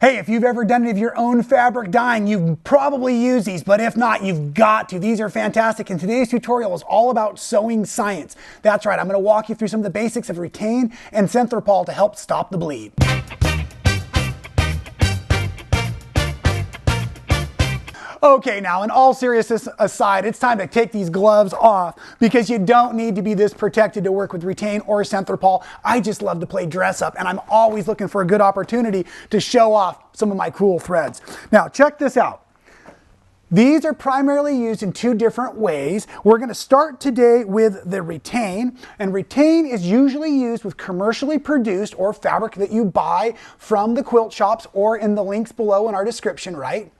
Hey, if you've ever done any of your own fabric dyeing, you've probably used these, but if not, you've got to. These are fantastic, and today's tutorial is all about sewing science. That's right, I'm going to walk you through some of the basics of Retayne and Synthrapol to help stop the bleed. Okay, now in all seriousness aside, it's time to take these gloves off because you don't need to be this protected to work with Retayne or Synthrapol. I just love to play dress up, and I'm always looking for a good opportunity to show off some of my cool threads. Now check this out. These are primarily used in two different ways. We're going to start today with the Retayne, and Retayne is usually used with commercially produced or fabric that you buy from the quilt shops or in the links below in our description, right?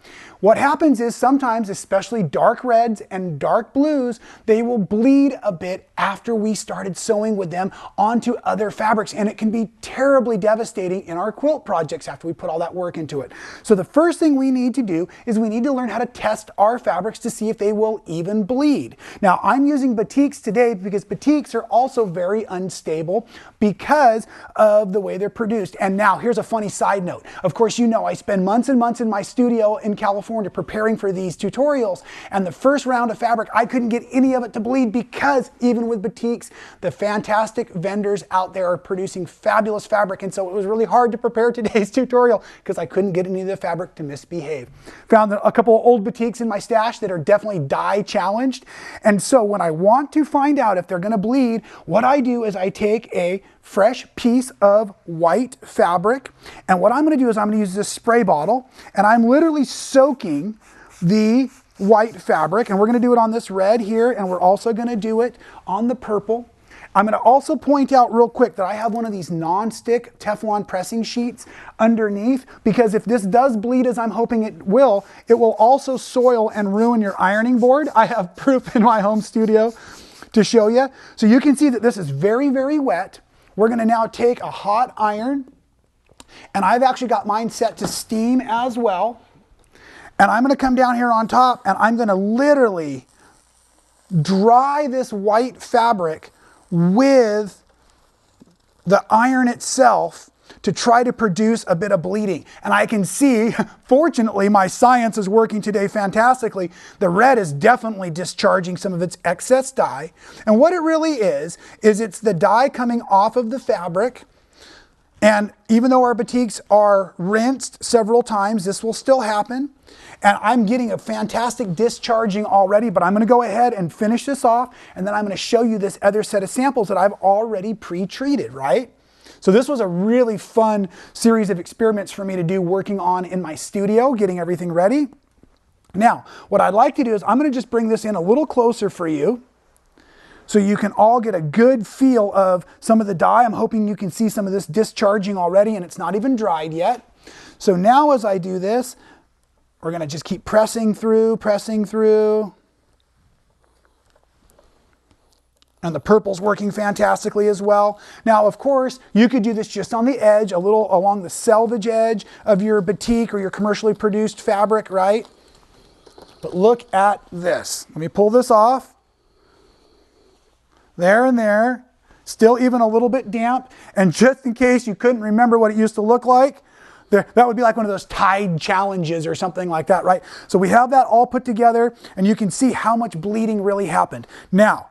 What happens is sometimes, especially dark reds and dark blues, they will bleed a bit after we started sewing with them onto other fabrics, and it can be terribly devastating in our quilt projects after we put all that work into it. So the first thing we need to do is we need to learn how to test our fabrics to see if they will even bleed. Now I'm using batiks today because batiks are also very unstable because of the way they're produced. And now here's a funny side note. Of course, you know I spend months and months in my studio in California preparing for these tutorials, and the first round of fabric I couldn't get any of it to bleed because even with batiks, the fantastic vendors out there are producing fabulous fabric, and so it was really hard to prepare today's tutorial because I couldn't get any of the fabric to misbehave. Found a couple of old batiks in my stash that are definitely dye challenged, and so when I want to find out if they're going to bleed, what I do is I take a fresh piece of white fabric, and what I'm going to do is I'm going to use this spray bottle, and I'm literally soaking the white fabric, and we're going to do it on this red here, and we're also going to do it on the purple. I'm going to also point out real quick that I have one of these non-stick Teflon pressing sheets underneath, because if this does bleed as I'm hoping it will also soil and ruin your ironing board. I have proof in my home studio to show you. So you can see that this is very, very wet. We're going to now take a hot iron, and I've actually got mine set to steam as well. And I'm going to come down here on top, and I'm going to literally dry this white fabric with the iron itself to try to produce a bit of bleeding. And I can see, fortunately, my science is working today fantastically. The red is definitely discharging some of its excess dye. And what it really is it's the dye coming off of the fabric. And even though our batiks are rinsed several times, this will still happen. And I'm getting a fantastic discharging already, but I'm going to go ahead and finish this off, and then I'm going to show you this other set of samples that I've already pre-treated, right? So this was a really fun series of experiments for me to do working on in my studio, getting everything ready. Now, what I'd like to do is I'm going to just bring this in a little closer for you so you can all get a good feel of some of the dye. I'm hoping you can see some of this discharging already, and it's not even dried yet. So now as I do this, we're going to just keep pressing through. And the purple's working fantastically as well. Now, of course, you could do this just on the edge, a little along the selvage edge of your batik or your commercially produced fabric, right? But look at this. Let me pull this off. There and there. Still even a little bit damp. And just in case you couldn't remember what it used to look like, that would be like one of those Tide challenges or something like that, right? So we have that all put together, and you can see how much bleeding really happened. Now,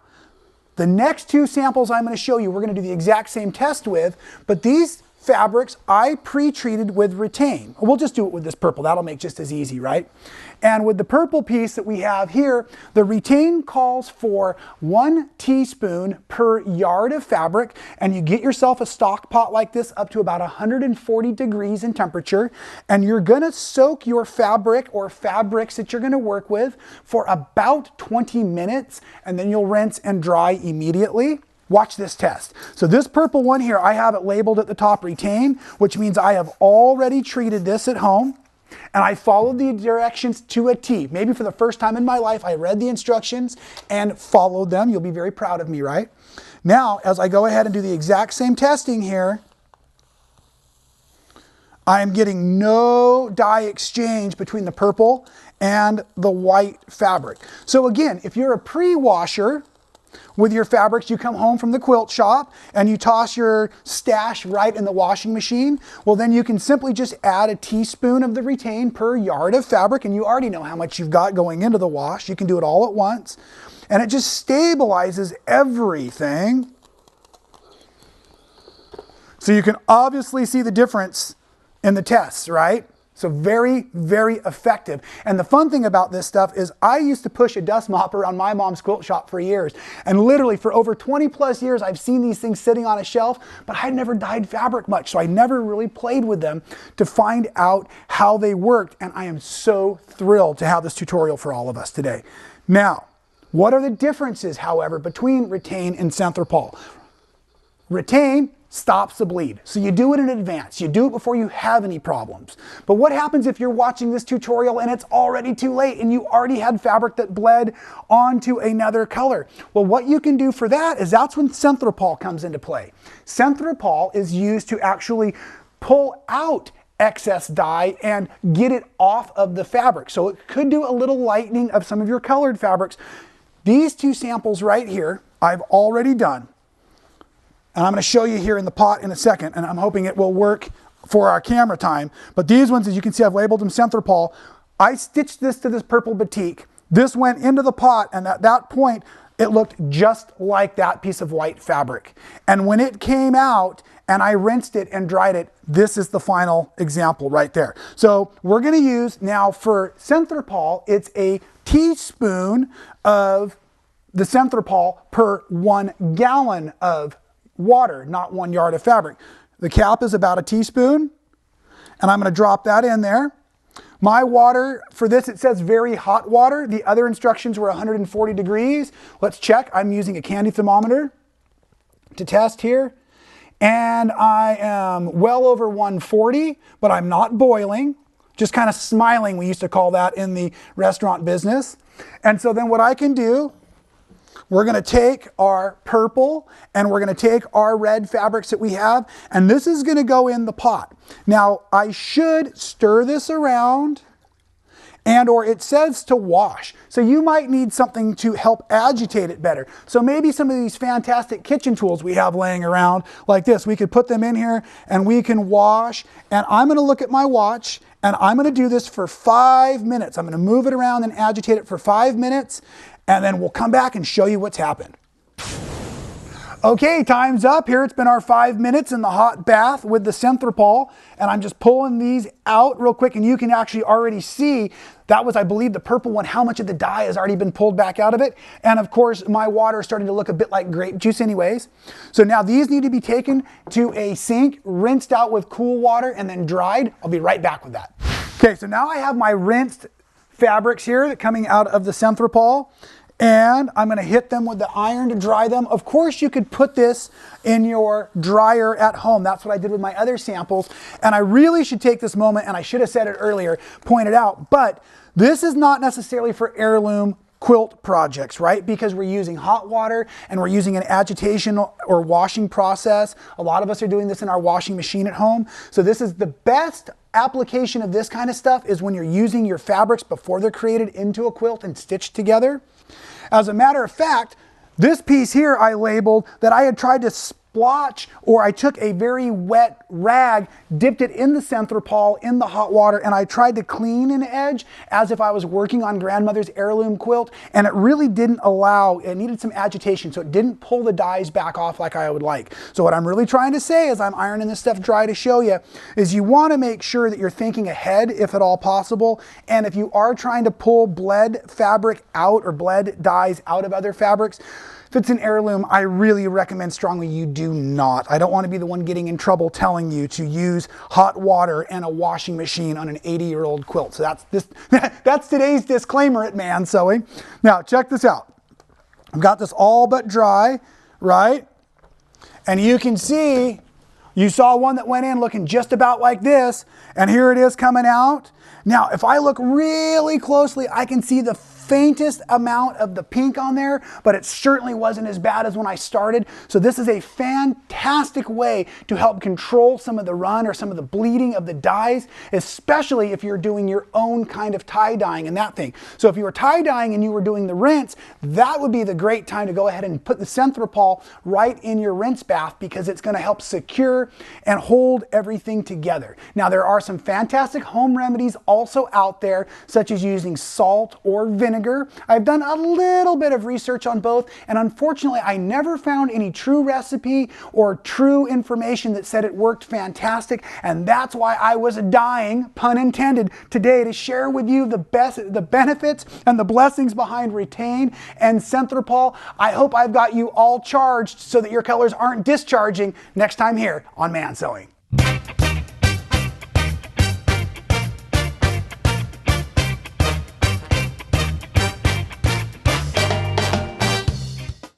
the next two samples I'm going to show you, we're going to do the exact same test with, but these fabrics I pre-treated with Retayne. We'll just do it with this purple. That'll make just as easy, right? And with the purple piece that we have here, the Retayne calls for 1 teaspoon per yard of fabric, and you get yourself a stock pot like this up to about 140 degrees in temperature, and you're going to soak your fabric or fabrics that you're going to work with for about 20 minutes, and then you'll rinse and dry immediately. Watch this test. So this purple one here, I have it labeled at the top Retayne, which means I have already treated this at home, and I followed the directions to a T. Maybe for the first time in my life, I read the instructions and followed them. You'll be very proud of me, right? Now, as I go ahead and do the exact same testing here, I am getting no dye exchange between the purple and the white fabric. So again, if you're a pre-washer, with your fabrics. You come home from the quilt shop and you toss your stash right in the washing machine. Well, then you can simply just add a teaspoon of the Retayne per yard of fabric, and you already know how much you've got going into the wash. You can do it all at once, and it just stabilizes everything. So you can obviously see the difference in the tests, right? So very, very effective. And the fun thing about this stuff is I used to push a dust mop around my mom's quilt shop for years. And literally for over 20 plus years, I've seen these things sitting on a shelf, but I'd never dyed fabric much. So I never really played with them to find out how they worked. And I am so thrilled to have this tutorial for all of us today. Now, what are the differences, however, between Retayne and Synthrapol? Retayne stops the bleed. So you do it in advance. You do it before you have any problems. But what happens if you're watching this tutorial and it's already too late and you already had fabric that bled onto another color? Well, what you can do for that is that's when Synthrapol comes into play. Synthrapol is used to actually pull out excess dye and get it off of the fabric. So it could do a little lightening of some of your colored fabrics. These two samples right here, I've already done. And I'm going to show you here in the pot in a second, and I'm hoping it will work for our camera time. But these ones, as you can see, I've labeled them Synthrapol. I stitched this to this purple batik. This went into the pot, and at that point, it looked just like that piece of white fabric. And when it came out, and I rinsed it and dried it, this is the final example right there. So we're going to use, now for Synthrapol, it's a teaspoon of the Synthrapol per 1 gallon of water, not 1 yard of fabric. The cap is about a teaspoon, and I'm going to drop that in there. My water for this, it says very hot water. The other instructions were 140 degrees. Let's check. I'm using a candy thermometer to test here, and I am well over 140, but I'm not boiling, just kind of smiling. We used to call that in the restaurant business. And so then what I can do, we're going to take our purple and we're going to take our red fabrics that we have, and this is going to go in the pot. Now, I should stir this around, and or it says to wash. So you might need something to help agitate it better. So maybe some of these fantastic kitchen tools we have laying around like this, we could put them in here and we can wash. And I'm going to look at my watch, and I'm going to do this for 5 minutes. I'm going to move it around and agitate it for 5 minutes. And then we'll come back and show you what's happened. Okay, time's up. Here it's been our 5 minutes in the hot bath with the Synthrapol, and I'm just pulling these out real quick, and you can actually already see that was, I believe, the purple one, how much of the dye has already been pulled back out of it. And of course, my water is starting to look a bit like grape juice anyways. So now these need to be taken to a sink, rinsed out with cool water, and then dried. I'll be right back with that. Okay, so now I have my rinsed fabrics here coming out of the Synthrapol, and I'm going to hit them with the iron to dry them. Of course, you could put this in your dryer at home. That's what I did with my other samples. And I really should take this moment, and I should have said it earlier, point it out, but this is not necessarily for heirloom quilt projects, right? Because we're using hot water and we're using an agitation or washing process. A lot of us are doing this in our washing machine at home. So this is the best application of this kind of stuff is when you're using your fabrics before they're created into a quilt and stitched together. As a matter of fact, this piece here I labeled that I had tried to splotch, or I took a very wet rag, dipped it in the Synthrapol in the hot water, and I tried to clean an edge as if I was working on grandmother's heirloom quilt, and it really didn't allow, it needed some agitation, so it didn't pull the dyes back off like I would like. So what I'm really trying to say as I'm ironing this stuff dry to show you is you want to make sure that you're thinking ahead if at all possible, and if you are trying to pull bled fabric out or bled dyes out of other fabrics, if it's an heirloom, I really recommend strongly you do not. I don't want to be the one getting in trouble telling you to use hot water and a washing machine on an 80-year-old quilt. So that's today's disclaimer at Man Sewing. Now, check this out. I've got this all but dry, right? And you can see, you saw one that went in looking just about like this, and here it is coming out. Now, if I look really closely, I can see the faintest amount of the pink on there, but it certainly wasn't as bad as when I started. So this is a fantastic way to help control some of the run or some of the bleeding of the dyes, especially if you're doing your own kind of tie dyeing and that thing. So if you were tie dyeing and you were doing the rinse, that would be the great time to go ahead and put the Synthrapol right in your rinse bath, because it's going to help secure and hold everything together. Now, there are some fantastic home remedies also out there, such as using salt or vinegar. I've done a little bit of research on both, and unfortunately I never found any true recipe or true information that said it worked fantastic, and that's why I was dying, pun intended, today to share with you the benefits and the blessings behind Retayne and Synthrapol. I hope I've got you all charged so that your colors aren't discharging next time here on Man Sewing.